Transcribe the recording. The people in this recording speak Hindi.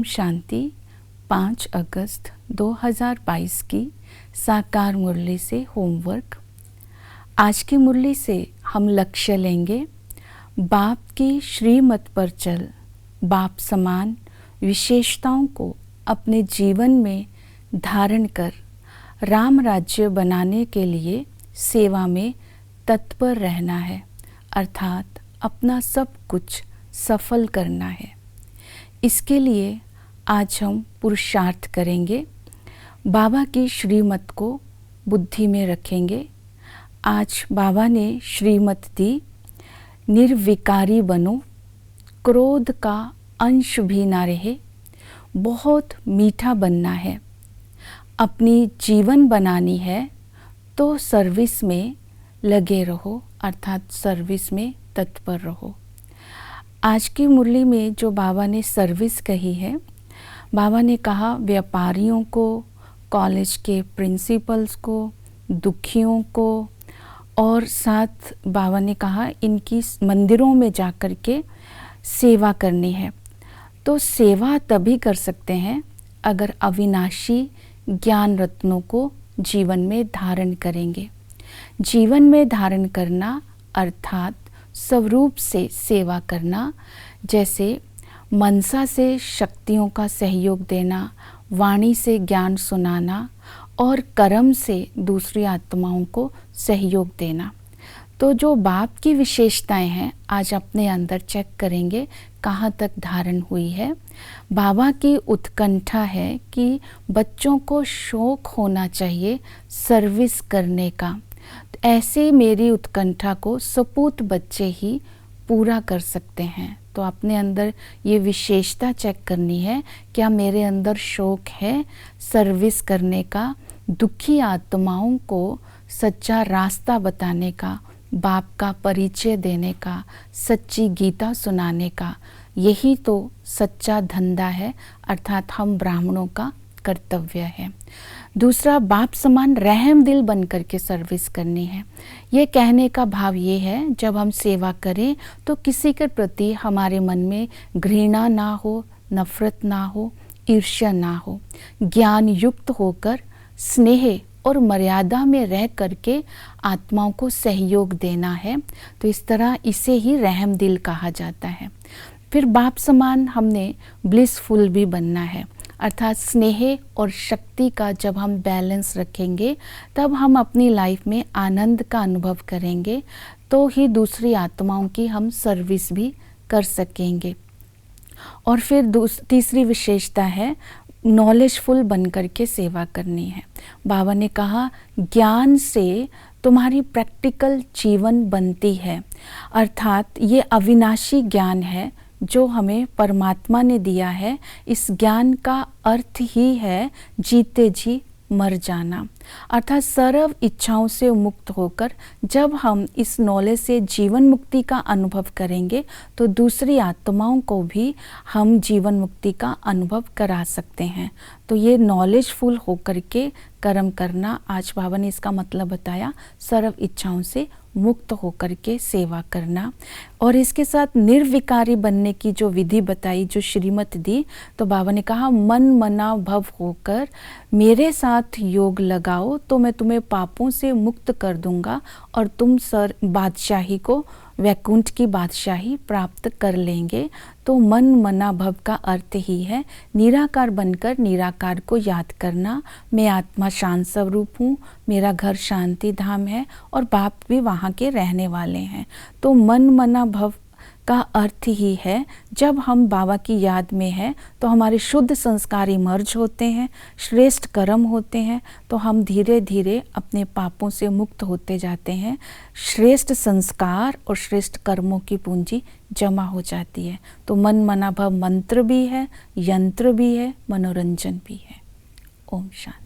शांति। 5 अगस्त 2022 की साकार मुरली से होमवर्क। आज की मुरली से हम लक्ष्य लेंगे, बाप की श्रीमत पर चल, बाप समान विशेषताओं को अपने जीवन में धारण कर राम राज्य बनाने के लिए सेवा में तत्पर रहना है, अर्थात अपना सब कुछ सफल करना है। इसके लिए आज हम पुरुषार्थ करेंगे, बाबा की श्रीमत को बुद्धि में रखेंगे। आज बाबा ने श्रीमत दी, निर्विकारी बनो, क्रोध का अंश भी ना रहे, बहुत मीठा बनना है, अपनी जीवन बनानी है तो सर्विस में लगे रहो, अर्थात सर्विस में तत्पर रहो। आज की मुरली में जो बाबा ने सर्विस कही है, बाबा ने कहा व्यापारियों को, कॉलेज के प्रिंसिपल्स को, दुखियों को, और साथ बाबा ने कहा इनकी मंदिरों में जाकर के सेवा करनी है। तो सेवा तभी कर सकते हैं अगर अविनाशी ज्ञान रत्नों को जीवन में धारण करेंगे। जीवन में धारण करना अर्थात स्वरूप से सेवा करना, जैसे मनसा से शक्तियों का सहयोग देना, वाणी से ज्ञान सुनाना और कर्म से दूसरी आत्माओं को सहयोग देना। तो जो बाप की विशेषताएं हैं आज अपने अंदर चेक करेंगे कहाँ तक धारण हुई है। बाबा की उत्कंठा है कि बच्चों को शौक होना चाहिए सर्विस करने का। ऐसे मेरी उत्कंठा को सपूत बच्चे ही पूरा कर सकते हैं। तो अपने अंदर ये विशेषता चेक करनी है, क्या मेरे अंदर शौक है सर्विस करने का, दुखी आत्माओं को सच्चा रास्ता बताने का, बाप का परिचय देने का, सच्ची गीता सुनाने का। यही तो सच्चा धंधा है, अर्थात हम ब्राह्मणों का कर्तव्य है। दूसरा, बाप समान रहम दिल बन करके सर्विस करनी है। ये कहने का भाव ये है, जब हम सेवा करें तो किसी के प्रति हमारे मन में घृणा ना हो, नफरत ना हो, ईर्ष्या ना हो। ज्ञान युक्त होकर स्नेह और मर्यादा में रह करके आत्माओं को सहयोग देना है। तो इस तरह इसे ही रहम दिल कहा जाता है। फिर बाप समान हमने ब्लिसफुल भी बनना है, अर्थात स्नेह और शक्ति का जब हम बैलेंस रखेंगे तब हम अपनी लाइफ में आनंद का अनुभव करेंगे, तो ही दूसरी आत्माओं की हम सर्विस भी कर सकेंगे। और फिर तीसरी विशेषता है नॉलेजफुल बन करके सेवा करनी है। बाबा ने कहा ज्ञान से तुम्हारी प्रैक्टिकल जीवन बनती है, अर्थात ये अविनाशी ज्ञान है जो हमें परमात्मा ने दिया है। इस ज्ञान का अर्थ ही है जीते जी मर जाना, अर्थात सर्व इच्छाओं से मुक्त होकर जब हम इस नॉलेज से जीवन मुक्ति का अनुभव करेंगे तो दूसरी आत्माओं को भी हम जीवन मुक्ति का अनुभव करा सकते हैं। तो ये नॉलेजफुल होकर के कर्म करना, आज बाबा ने इसका मतलब बताया, सर्व इच्छाओं से मुक्त होकर के सेवा करना। और इसके साथ निर्विकारी बनने की जो विधि बताई, जो श्रीमत दी, तो बाबा ने कहा मन मना भव होकर मेरे साथ योग लगाओ तो मैं तुम्हें पापों से मुक्त कर दूंगा और तुम बादशाही को, वैकुंठ की बादशाही प्राप्त कर लेंगे। तो मन मना भव का अर्थ ही है निराकार बनकर निराकार को याद करना। मैं आत्मा शांत स्वरूप हूँ, मेरा घर शांति धाम है और बाप भी वहाँ के रहने वाले हैं। तो मन मना भव का अर्थ ही है जब हम बाबा की याद में हैं तो हमारे शुद्ध संस्कार इमर्ज होते हैं, श्रेष्ठ कर्म होते हैं, तो हम धीरे धीरे अपने पापों से मुक्त होते जाते हैं। श्रेष्ठ संस्कार और श्रेष्ठ कर्मों की पूंजी जमा हो जाती है। तो मन मना भव मंत्र भी है, यंत्र भी है, मनोरंजन भी है। ओम शांति।